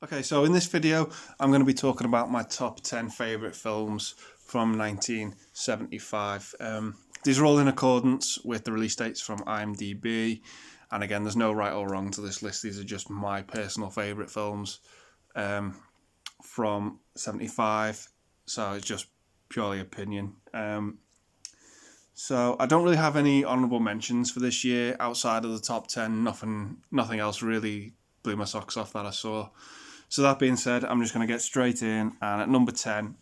Okay, so in this video, I'm going to be talking about my top 10 favourite films from 1975. These are all in accordance with the release dates from IMDb. And again, there's no right or wrong to this list. These are just my personal favourite films from 75. So it's just purely opinion. So I don't really have any honourable mentions for this year outside of the top 10. Nothing else really blew my socks off that I saw. So that being said, I'm just going to get straight in. And at number 10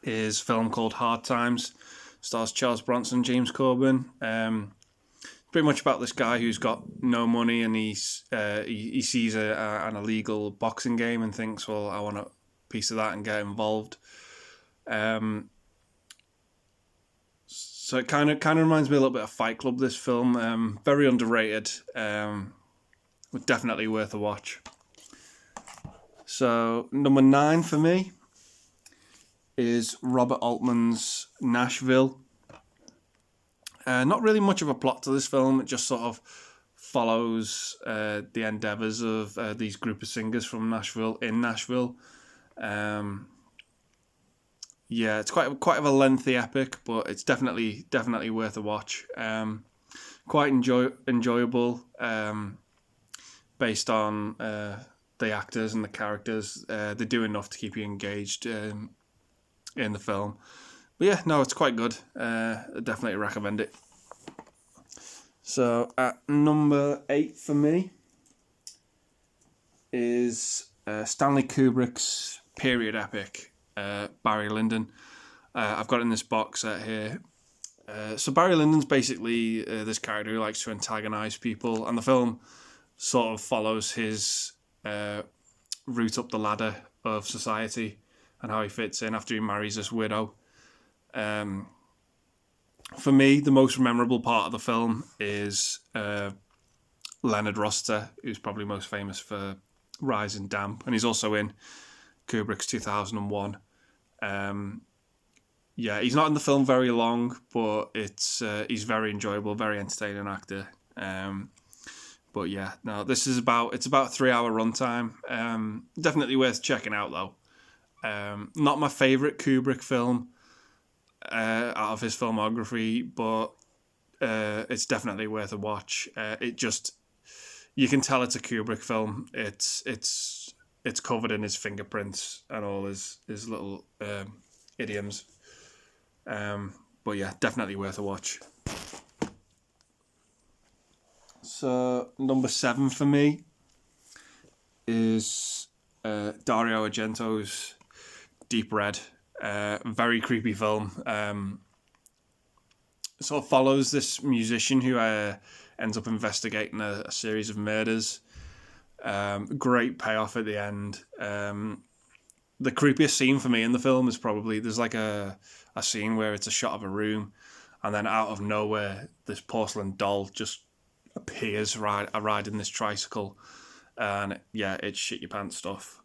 is a film called Hard Times. Stars Charles Bronson, James Corbin. Pretty much about this guy who's got no money and he sees an illegal boxing game and thinks, well, I want a piece of that and get involved. So it kind of reminds me a little bit of Fight Club, this film. Very underrated. Definitely worth a watch. So number 9 for me is Robert Altman's Nashville. Not really much of a plot to this film. It just sort of follows the endeavours of these group of singers from Nashville in Nashville. It's quite of a lengthy epic, but it's definitely worth a watch. Quite enjoyable, based on the actors and the characters. They do enough to keep you engaged in the film. But yeah, no, it's quite good. I definitely recommend it. So at number 8 for me is Stanley Kubrick's period epic, Barry Lyndon. I've got it in this box set here. So Barry Lyndon's basically this character who likes to antagonise people, and the film sort of follows his route up the ladder of society and how he fits in after he marries this widow. For me, the most memorable part of the film is Leonard Rossiter, who's probably most famous for Rising Damp, and he's also in Kubrick's 2001. He's not in the film very long, but he's very enjoyable, very entertaining actor. But yeah, no, it's about a 3-hour runtime. Definitely worth checking out though. Not my favourite Kubrick film out of his filmography, but it's definitely worth a watch. You can tell it's a Kubrick film. It's covered in his fingerprints and all his little idioms. But yeah, definitely worth a watch. So number 7 for me is Dario Argento's Deep Red. Very creepy film. Sort of follows this musician who ends up investigating a series of murders. Great payoff at the end. The creepiest scene for me in the film is probably there's like a scene where it's a shot of a room, and then out of nowhere this porcelain doll just appears riding this tricycle, and it's shit your pants stuff.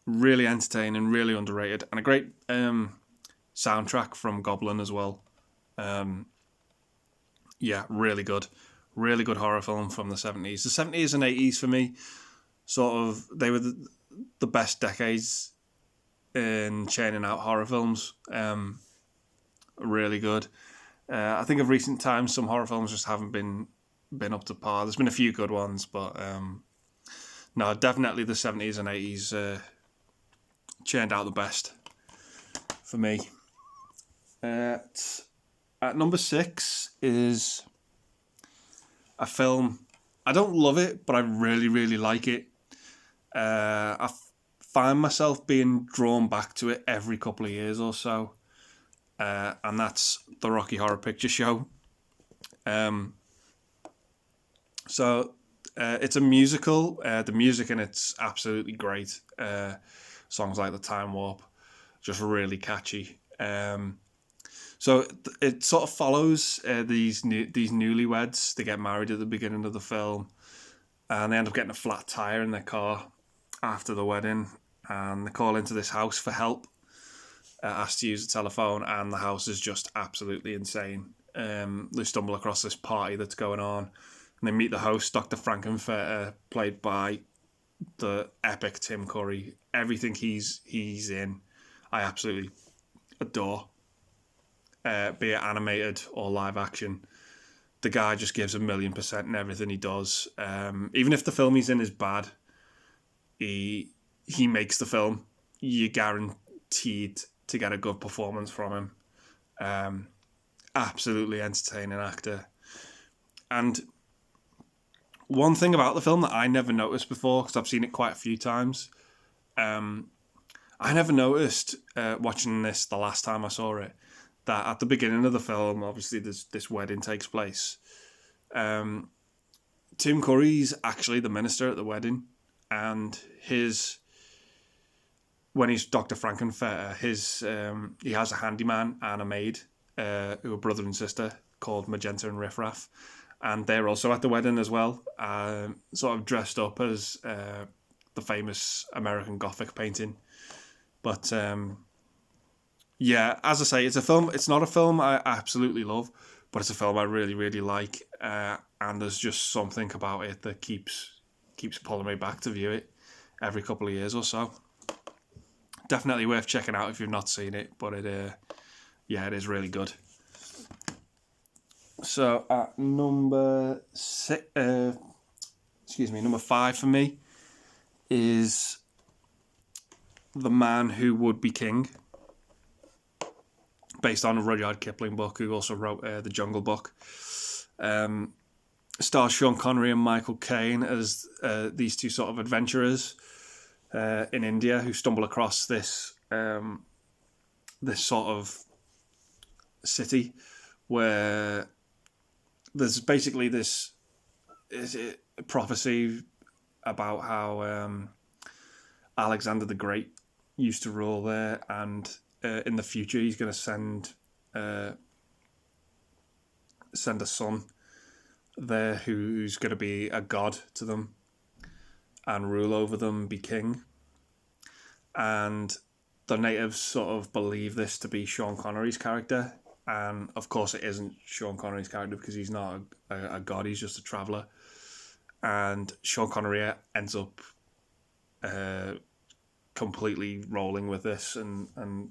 Really entertaining, really underrated, and a great soundtrack from Goblin as well. Really good horror film from the 70s. The 70s and 80s for me, sort of, they were the best decades in churning out horror films. Really good. I think of recent times, some horror films just haven't been up to par. There's been a few good ones, but no, definitely the 70s and 80s churned out the best for me. At number 6 is a film. I don't love it, but I really, really like it. I find myself being drawn back to it every couple of years or so. And that's the Rocky Horror Picture Show. It's a musical. The music in it's absolutely great. Songs like The Time Warp, just really catchy. So it sort of follows these newlyweds. They get married at the beginning of the film, and they end up getting a flat tire in their car after the wedding, and they call into this house for help. Asked to use the telephone, and the house is just absolutely insane. They stumble across this party that's going on. And they meet the host, Dr. Frankenfurter, played by the epic Tim Curry. Everything he's in, I absolutely adore. Be it animated or live action. The guy just gives 1,000,000% in everything he does. Even if the film he's in is bad, he makes the film. You're guaranteed to get a good performance from him. Absolutely entertaining actor. And one thing about the film that I never noticed before, because I've seen it quite a few times, I never noticed watching this the last time I saw it, that at the beginning of the film, obviously this wedding takes place. Tim Curry's actually the minister at the wedding, and when he's Dr. Frankenfurter, he has a handyman and a maid who are brother and sister called Magenta and Riffraff, and they're also at the wedding as well, sort of dressed up as the famous American Gothic painting. But yeah, as I say, it's a film. It's not a film I absolutely love, but it's a film I really, really like, and there's just something about it that keeps pulling me back to view it every couple of years or so. Definitely worth checking out if you've not seen it, but it is really good. So at number 5 for me is The Man Who Would Be King, based on a Rudyard Kipling book, who also wrote The Jungle Book. Stars Sean Connery and Michael Caine as these two sort of adventurers in India who stumble across this sort of city where there's basically this prophecy about how Alexander the Great used to rule there, and in the future he's going to send a son there who's going to be a god to them and rule over them, be king. And the natives sort of believe this to be Sean Connery's character, and of course it isn't Sean Connery's character because he's not a god, he's just a traveller. And Sean Connery ends up completely rolling with this and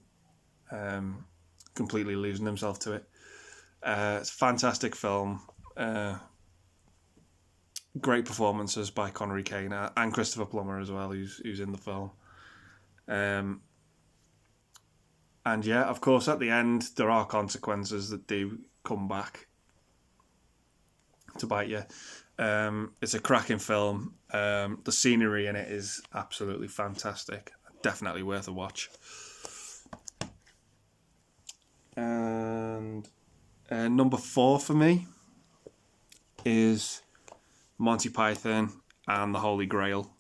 completely losing himself to it. It's a fantastic film. Great performances by Connery, Caine, and Christopher Plummer as well, who's in the film. And yeah, of course, at the end there are consequences that do come back to bite you. It's a cracking film. The scenery in it is absolutely fantastic. Definitely worth a watch. And number 4 for me is Monty Python and the Holy Grail.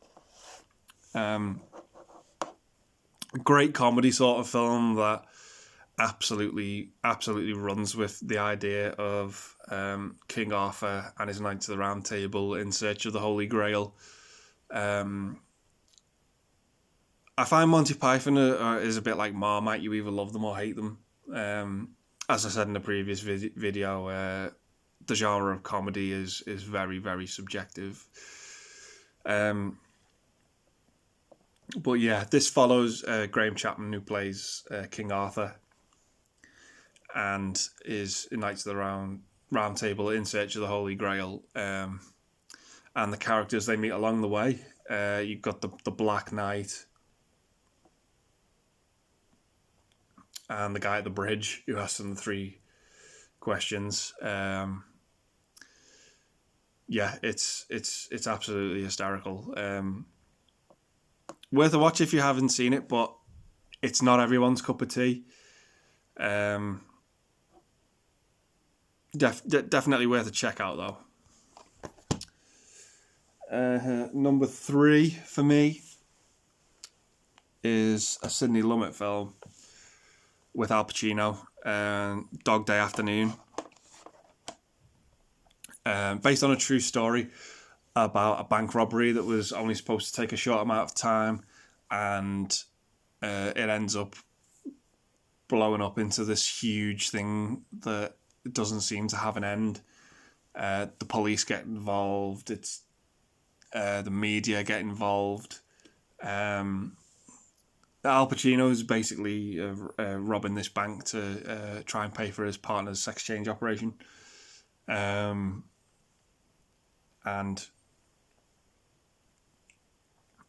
Great comedy sort of film that absolutely runs with the idea of King Arthur and his Knights of the Round Table in search of the Holy Grail. I find Monty Python is a bit like Marmite. You either love them or hate them. As I said in the previous video, the genre of comedy is very, very subjective. But yeah, this follows Graham Chapman, who plays King Arthur and is in Knights of the Round Table in search of the Holy Grail. And the characters they meet along the way. You've got the Black Knight and the guy at the bridge who asks them the 3 questions. Yeah, it's absolutely hysterical. Worth a watch if you haven't seen it, but it's not everyone's cup of tea. Definitely worth a check out though. Number 3 for me is a Sidney Lumet film with Al Pacino, Dog Day Afternoon. Based on a true story about a bank robbery that was only supposed to take a short amount of time, and it ends up blowing up into this huge thing that doesn't seem to have an end. The police get involved. It's the media get involved. Al Pacino's basically robbing this bank to try and pay for his partner's sex change operation. And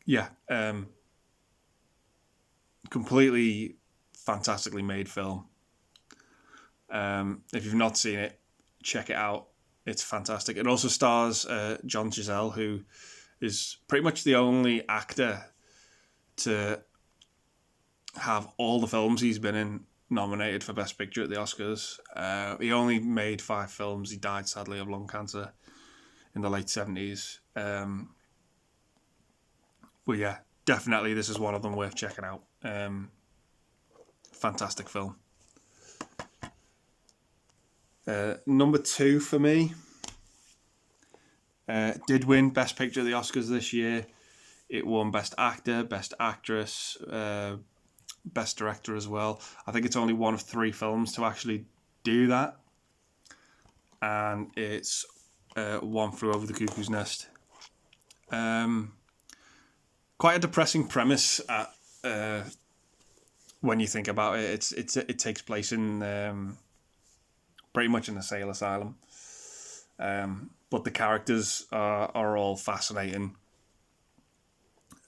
yeah, completely fantastically made film. If you've not seen it, check it out. It's fantastic. It also stars John Giselle, who is pretty much the only actor to have all the films he's been in nominated for Best Picture at the Oscars. He only made 5 films. He died, sadly, of lung cancer in the late 70s. But yeah, definitely this is one of them worth checking out. Fantastic film. Number 2 for me did win Best Picture at the Oscars this year. It won Best Actor, Best Actress, Best Director as well. I think it's only one of 3 films to actually do that. And it's One Flew Over the Cuckoo's Nest. Quite a depressing premise when you think about it. It takes place in pretty much in a sale asylum. But the characters are all fascinating.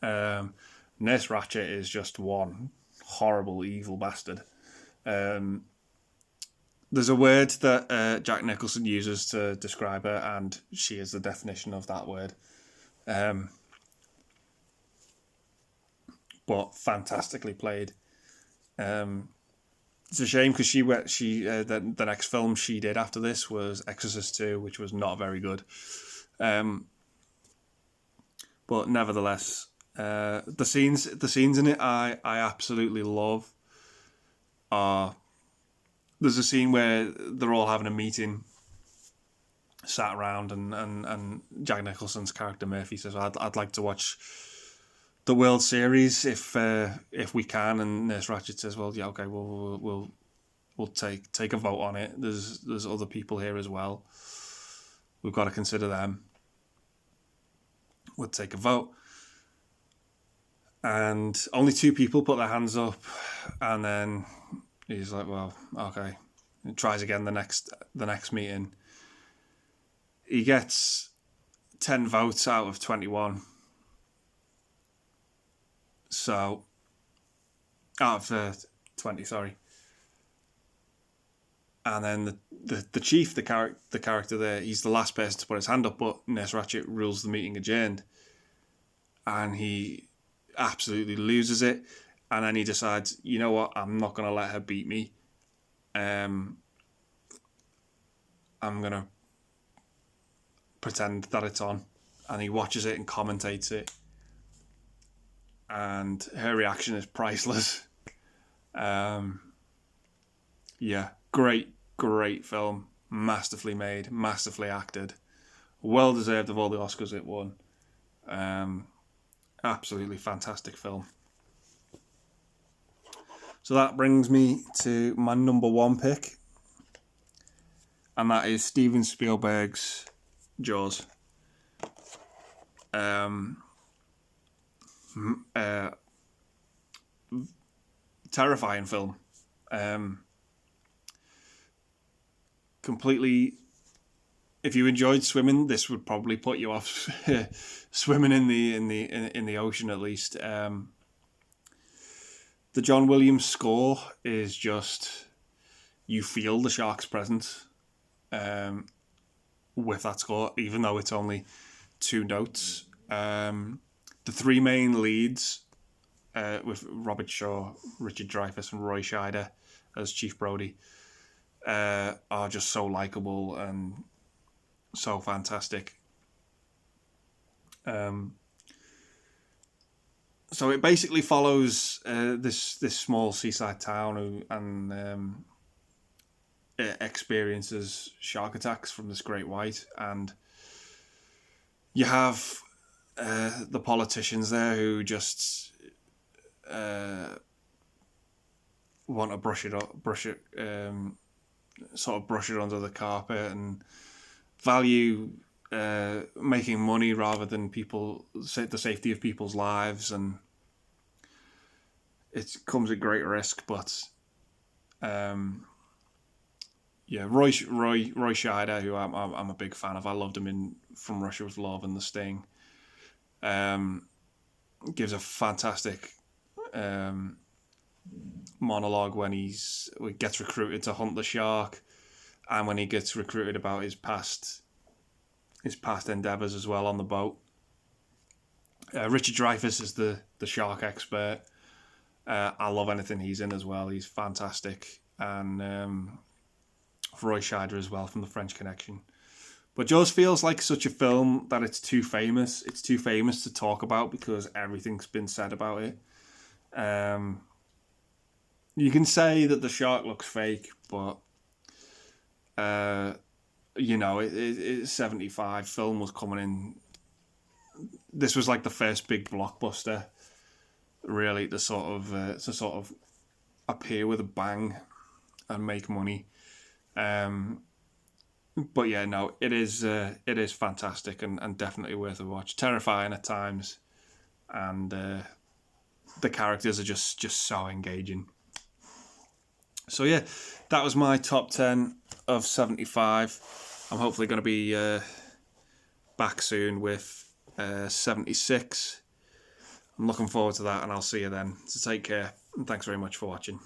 Nurse Ratched is just one horrible, evil bastard. There's a word that Jack Nicholson uses to describe her, and she is the definition of that word. But fantastically played. It's a shame because the next film she did after this was Exorcist 2, which was not very good. But nevertheless, the scenes in it I absolutely love. There's a scene where they're all having a meeting, sat around, and Jack Nicholson's character Murphy says, "I'd like to watch the World Series if we can," and Nurse Ratched says, "Well, yeah, okay, we'll take a vote on it. There's other people here as well. We've got to consider them. We'll take a vote." And only 2 people put their hands up, and then he's like, "Well, okay." He tries again the next meeting. He gets 10 votes out of 21. So, out of 20, sorry. And then the chief, the character there, he's the last person to put his hand up, but Nurse Ratched rules the meeting adjourned. And he absolutely loses it. And then he decides, you know what, I'm not going to let her beat me. I'm going to pretend that it's on. And he watches it and commentates it. And her reaction is priceless. Yeah, great film. Masterfully made, masterfully acted. Well deserved of all the Oscars it won. Absolutely fantastic film. So that brings me to my number 1 pick. And that is Steven Spielberg's Jaws. Terrifying film. Completely. If you enjoyed swimming, this would probably put you off swimming in the ocean at least. The John Williams score is just, you feel the shark's presence with that score, even though it's only 2 notes. The 3 main leads with Robert Shaw, Richard Dreyfuss, and Roy Scheider as Chief Brody are just so likeable and so fantastic. So it basically follows this small seaside town and it experiences shark attacks from this great white, and you have the politicians there who just want to brush it under the carpet, and value making money rather than the safety of people's lives, and it comes at great risk. But yeah, Roy Scheider, who I'm a big fan of. I loved him in From Russia with Love and The Sting. Gives a fantastic monologue when he gets recruited to hunt the shark, and when he gets recruited about his past endeavours as well on the boat. Richard Dreyfuss is the shark expert. I love anything he's in as well. He's fantastic. And Roy Scheider as well from The French Connection. But Jaws feels like such a film that it's too famous. It's too famous to talk about because everything's been said about it. You can say that the shark looks fake, but it's 75. Film was coming in. This was like the first big blockbuster, really, to sort of appear with a bang and make money. But yeah, no, it is fantastic and definitely worth a watch. Terrifying at times, and the characters are just so engaging. So yeah, that was my top 10 of 75. I'm hopefully going to be back soon with 76. I'm looking forward to that, and I'll see you then. So take care, and thanks very much for watching.